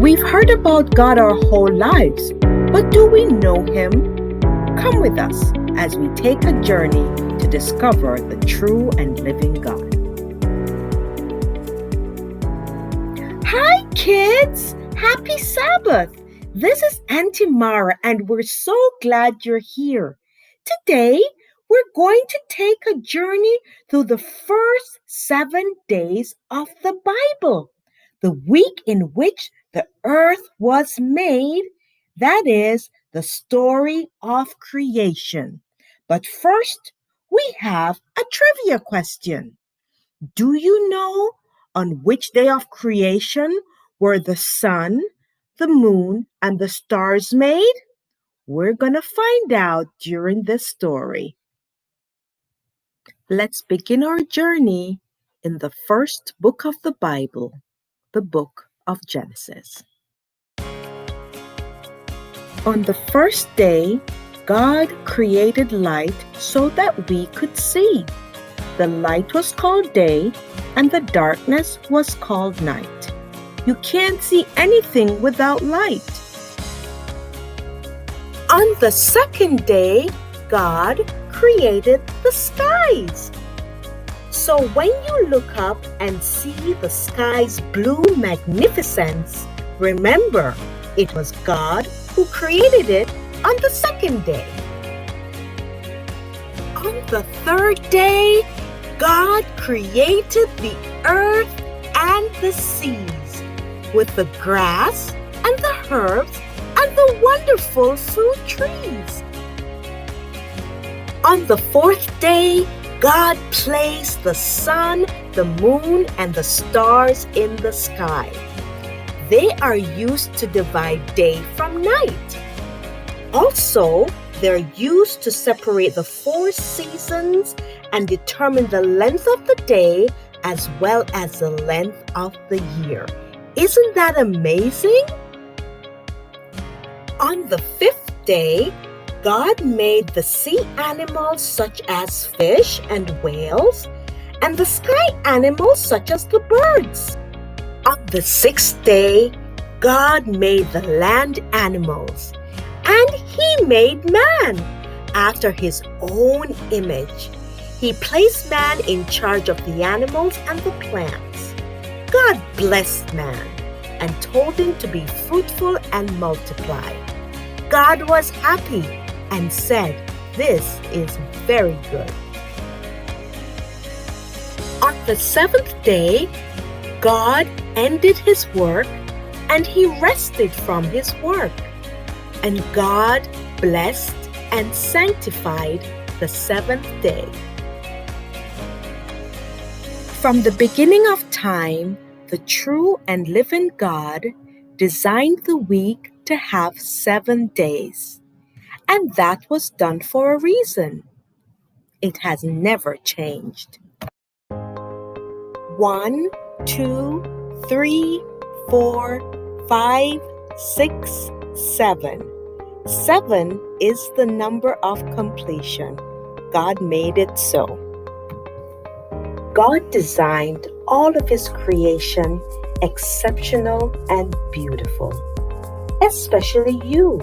We've heard about God our whole lives, but do we know Him? Come with us as we take a journey to discover the true and living God. Hi, kids! Happy Sabbath! This is Auntie Mara, and we're so glad you're here. Today, we're going to take a journey through the first 7 days of the Bible, the week in which the earth was made. That is the story of creation. But first, we have a trivia question. Do you know on which day of creation were the sun, the moon, and the stars made? We're going to find out during this story. Let's begin our journey in the first book of the Bible, the book of Genesis. On the first day, God created light so that we could see. The light was called day, and the darkness was called night. You can't see anything without light. On the second day, God created the skies. So when you look up and see the sky's blue magnificence, remember it was God who created it on the second day. On the third day, God created the earth and the seas, with the grass and the herbs and the wonderful fruit trees. On the fourth day, God placed the sun, the moon, and the stars in the sky. They are used to divide day from night. Also, they're used to separate the 4 seasons and determine the length of the day as well as the length of the year. Isn't that amazing? On the 5th day, God made the sea animals such as fish and whales, and the sky animals such as the birds. On the 6th day, God made the land animals, and He made man after His own image. He placed man in charge of the animals and the plants. God blessed man and told him to be fruitful and multiply. God was happy and said, "This is very good." On the 7th day, God ended His work and He rested from His work. And God blessed and sanctified the 7th day. From the beginning of time, the true and living God designed the week to have 7 days. And that was done for a reason. It has never changed. 1, 2, 3, 4, 5, 6, 7. 7 is the number of completion. God made it so. God designed all of His creation exceptional and beautiful, especially you.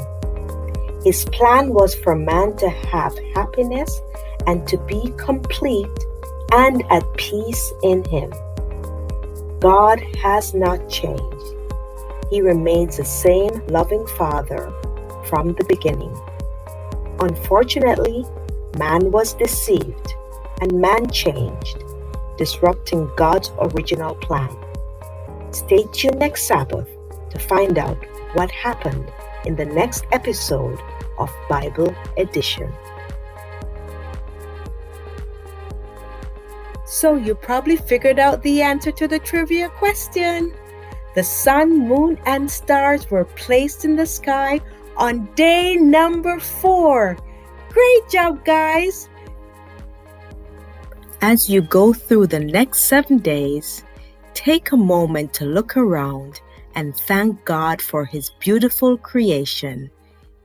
His plan was for man to have happiness and to be complete and at peace in Him. God has not changed. He remains the same loving Father from the beginning. Unfortunately, man was deceived and man changed, disrupting God's original plan. Stay tuned next Sabbath to find out what happened in the next episode of Bible Edition. So you probably figured out the answer to the trivia question. The sun, moon, and stars were placed in the sky on day number 4. Great job, guys! As you go through the next 7 days, take a moment to look around and thank God for His beautiful creation.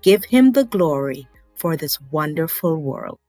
Give Him the glory for this wonderful world.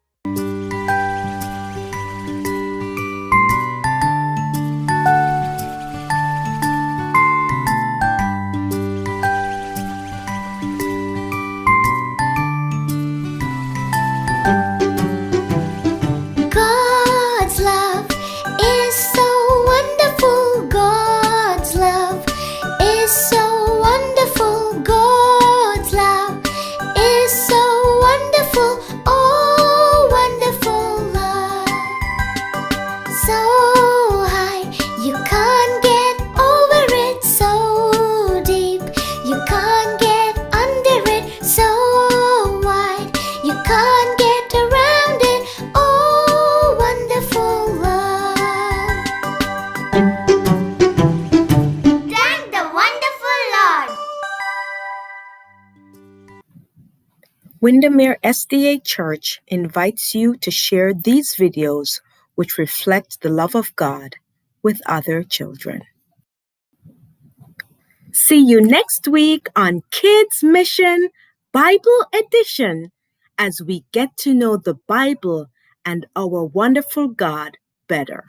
Windermere SDA Church invites you to share these videos which reflect the love of God with other children. See you next week on Kids Mission Bible Edition as we get to know the Bible and our wonderful God better.